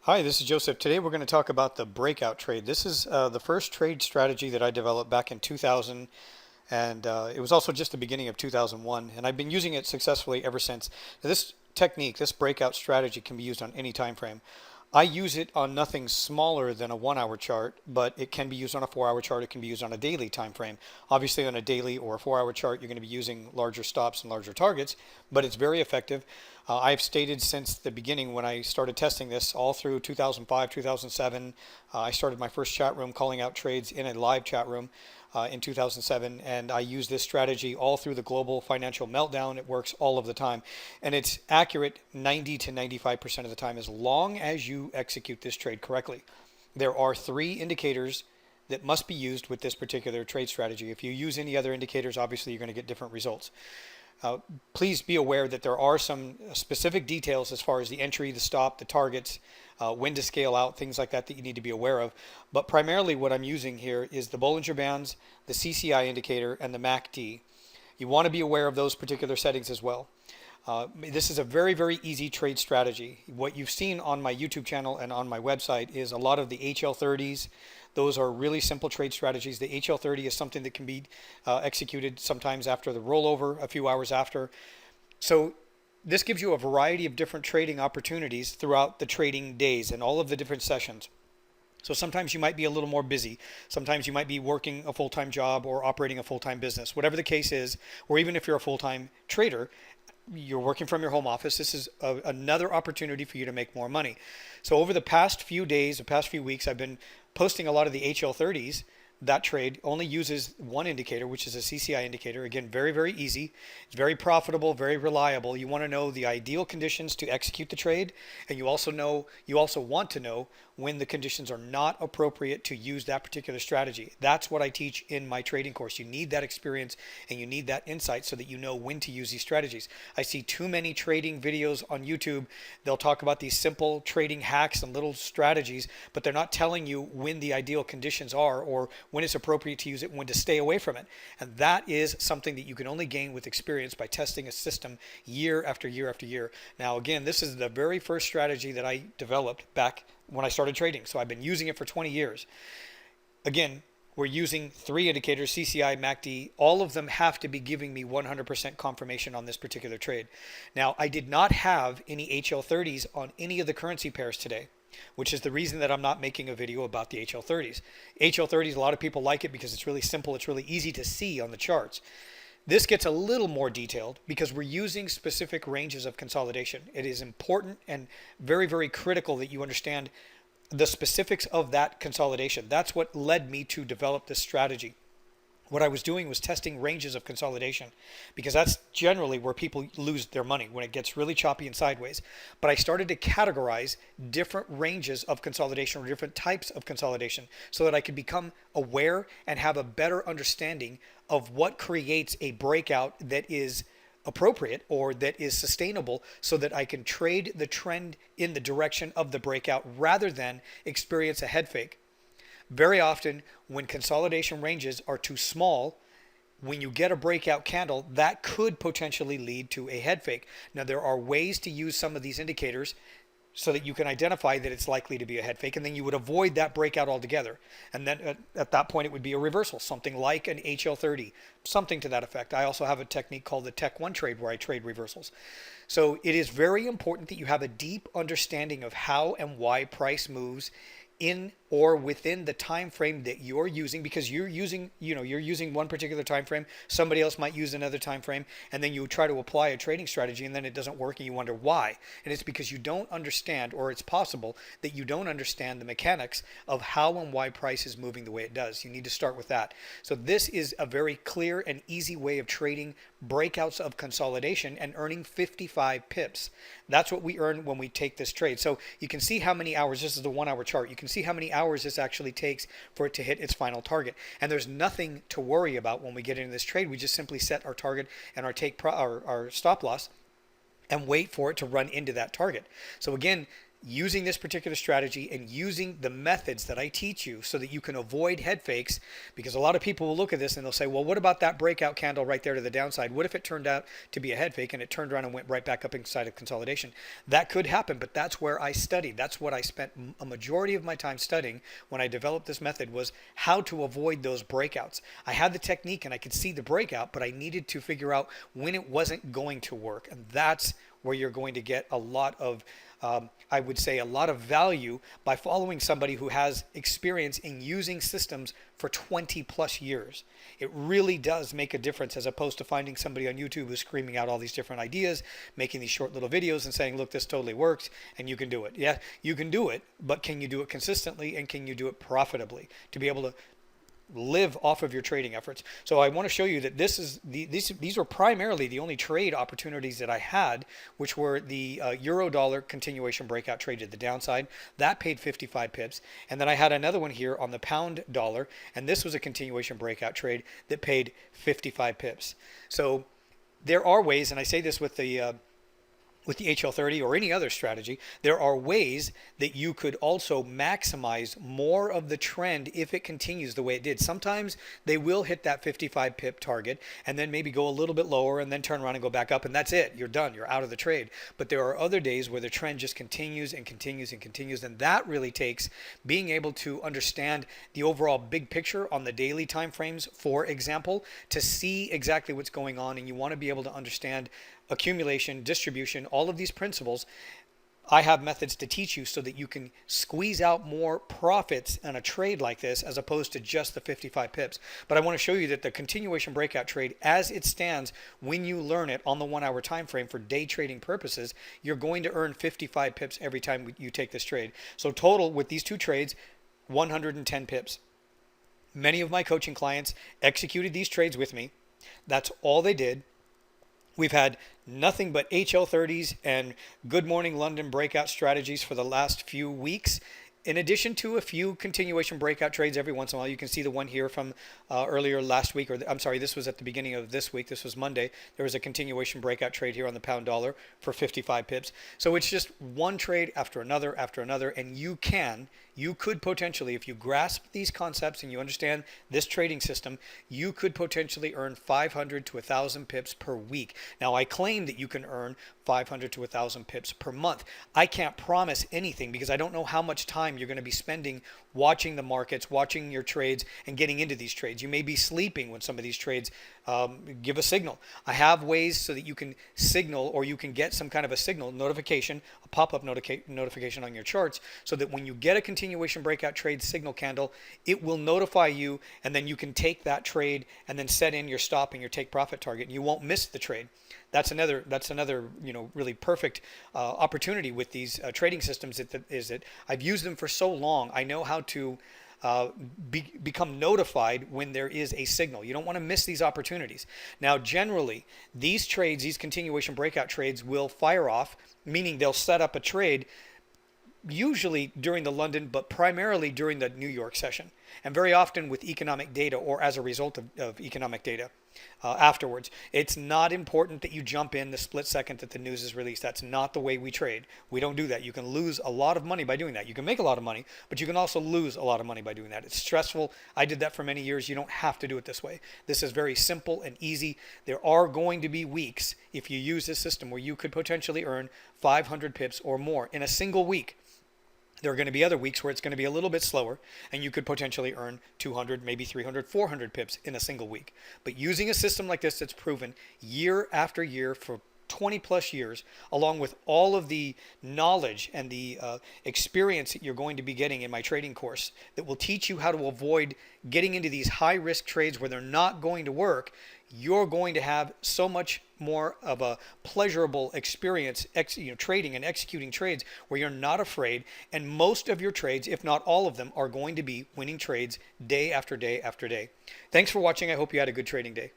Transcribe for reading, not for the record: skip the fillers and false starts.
Hi, this is Joseph. Today we're going to talk about the breakout trade. This is the first trade strategy that I developed back in 2000, and it was also just the beginning of 2001, and I've been using it successfully ever since. Now, this technique, this breakout strategy, can be used on any time frame. I use it on nothing smaller than a 1 hour chart, but it can be used on a 4 hour chart. It can be used on a daily time frame. Obviously, on a daily or a 4 hour chart, you're going to be using larger stops and larger targets, but it's very effective. I've stated since the beginning when I started testing this, all through 2005, 2007. I started my first chat room calling out trades in a live chat room in 2007, and I use this strategy all through the global financial meltdown. It works all of the time, and it's accurate 90 to 95% of the time as long as you execute this trade correctly. There are three indicators that must be used with this particular trade strategy. If you use any other indicators, obviously you're going to get different results. Please be aware that there are some specific details as far as the entry, the stop, the targets, when to scale out, things like that that you need to be aware of. But primarily what I'm using here is the Bollinger Bands, the CCI indicator, and the MACD. You want to be aware of those particular settings as well. This is a very, very easy trade strategy. What you've seen on my YouTube channel and on my website is a lot of the HL30s. Those are really simple trade strategies. The HL30 is something that can be executed sometimes after the rollover, a few hours after. So this gives you a variety of different trading opportunities throughout the trading days and all of the different sessions. So sometimes you might be a little more busy. Sometimes you might be working a full-time job or operating a full-time business. Whatever the case is, or even if you're a full-time trader, you're working from your home office, this is another opportunity for you to make more money. So over the past few days, the past few weeks, I've been posting a lot of the HL30s. That trade only uses one indicator, which is a CCI indicator. Again, very, very easy. It's very profitable, very reliable. You want to know the ideal conditions to execute the trade, and you also want to know when the conditions are not appropriate to use that particular strategy. That's what I teach in my trading course. You need that experience and you need that insight so that you know when to use these strategies. I see too many trading videos on YouTube. They'll talk about these simple trading hacks and little strategies, but they're not telling you when the ideal conditions are or when it's appropriate to use it, when to stay away from it. And that is something that you can only gain with experience by testing a system year after year after year. Now, again, this is the very first strategy that I developed back when I started trading. So I've been using it for 20 years. Again, we're using three indicators, CCI, MACD. All of them have to be giving me 100% confirmation on this particular trade. Now, I did not have any HL30s on any of the currency pairs today, which is the reason that I'm not making a video about the HL30s. HL30s, a lot of people like it because it's really simple. It's really easy to see on the charts. This gets a little more detailed because we're using specific ranges of consolidation. It is important and very, very critical that you understand the specifics of that consolidation. That's what led me to develop this strategy. What I was doing was testing ranges of consolidation because that's generally where people lose their money when it gets really choppy and sideways. But I started to categorize different ranges of consolidation or different types of consolidation so that I could become aware and have a better understanding of what creates a breakout that is appropriate or that is sustainable so that I can trade the trend in the direction of the breakout rather than experience a head fake. Very often when consolidation ranges are too small, when you get a breakout candle, that could potentially lead to a head fake. Now, there are ways to use some of these indicators so that you can identify that it's likely to be a head fake, and then you would avoid that breakout altogether. And then at that point, it would be a reversal, something like an HL30, something to that effect. I also have a technique called the Tech 1 trade where I trade reversals. So it is very important that you have a deep understanding of how and why price moves in or within the time frame that you're using, because you're using one particular time frame, somebody else might use another time frame, and then you try to apply a trading strategy and then it doesn't work and you wonder why. And it's because you don't understand, or it's possible that you don't understand the mechanics of how and why price is moving the way it does. You need to start with that. So this is a very clear and easy way of trading breakouts of consolidation and earning 55 pips. That's what we earn when we take this trade. So you can see how many hours, this is the 1 hour chart, you can see how many hours this actually takes for it to hit its final target. And there's nothing to worry about when we get into this trade. We just simply set our target and our stop loss and wait for it to run into that target. So again, using this particular strategy and using the methods that I teach you so that you can avoid head fakes, because a lot of people will look at this and they'll say, well, what about that breakout candle right there to the downside? What if it turned out to be a head fake and it turned around and went right back up inside of consolidation? That could happen, but that's where I studied. That's what I spent a majority of my time studying when I developed this method, was how to avoid those breakouts. I had the technique and I could see the breakout, but I needed to figure out when it wasn't going to work. And that's where you're going to get a lot of I would say a lot of value by following somebody who has experience in using systems for 20 plus years. It really does make a difference, as opposed to finding somebody on YouTube who's screaming out all these different ideas, making these short little videos and saying, look, this totally works and you can do it. Yeah, you can do it, but can you do it consistently, and can you do it profitably to be able to live off of your trading efforts? So I want to show you that these were primarily the only trade opportunities that I had, which were the euro dollar continuation breakout trade to the downside. That paid 55 pips. And then I had another one here on the pound dollar, and this was a continuation breakout trade that paid 55 pips. So there are ways, and I say this with the HL30 or any other strategy, there are ways that you could also maximize more of the trend if it continues the way it did. Sometimes they will hit that 55 pip target and then maybe go a little bit lower and then turn around and go back up, and that's it. You're done. You're out of the trade. But there are other days where the trend just continues and continues and continues, and that really takes being able to understand the overall big picture on the daily time frames, for example, to see exactly what's going on. And you want to be able to understand accumulation, distribution, all of these principles. I have methods to teach you so that you can squeeze out more profits in a trade like this, as opposed to just the 55 pips. But I want to show you that the continuation breakout trade, as it stands, when you learn it on the 1 hour time frame for day trading purposes, you're going to earn 55 pips every time you take this trade. So total with these two trades, 110 pips. Many of my coaching clients executed these trades with me. That's all they did. We've had nothing but HL30s and Good Morning London breakout strategies for the last few weeks, in addition to a few continuation breakout trades every once in a while. You can see the one here from earlier last week, or I'm sorry, this was at the beginning of this week. This was Monday. There was a continuation breakout trade here on the pound dollar for 55 pips. So it's just one trade after another, and you could potentially, if you grasp these concepts and you understand this trading system, you could potentially earn 500 to 1,000 pips per week. Now, I claim that you can earn 500 to 1,000 pips per month. I can't promise anything because I don't know how much time you're going to be spending watching the markets, watching your trades, and getting into these trades. You may be sleeping when some of these trades give a signal. I have ways so that you can signal, or you can get some kind of a signal notification, a pop-up notification on your charts, so that when you get a continuation breakout trade signal candle, it will notify you, and then you can take that trade and then set in your stop and your take profit target, and you won't miss the trade. That's another really perfect opportunity with these trading systems, is that I've used them for so long. I know how to become notified when there is a signal. You don't want to miss these opportunities. Now, generally, these trades, these continuation breakout trades, will fire off, meaning they'll set up a trade usually during the London, but primarily during the New York session, and very often with economic data, or as a result of economic data afterwards. It's not important that you jump in the split second that the news is released. That's not the way we trade. We don't do that. You can lose a lot of money by doing that. You can make a lot of money, but you can also lose a lot of money by doing that. It's stressful. I did that for many years. You don't have to do it this way. This is very simple and easy. There are going to be weeks, if you use this system, where you could potentially earn 500 pips or more in a single week. There are going to be other weeks where it's going to be a little bit slower, and you could potentially earn 200, maybe 300, 400 pips in a single week. But using a system like this that's proven year after year for 20 plus years, along with all of the knowledge and the experience that you're going to be getting in my trading course, that will teach you how to avoid getting into these high risk trades where they're not going to work, you're going to have so much more of a pleasurable experience trading and executing trades where you're not afraid. And most of your trades, if not all of them, are going to be winning trades day after day after day. Thanks for watching. I hope you had a good trading day.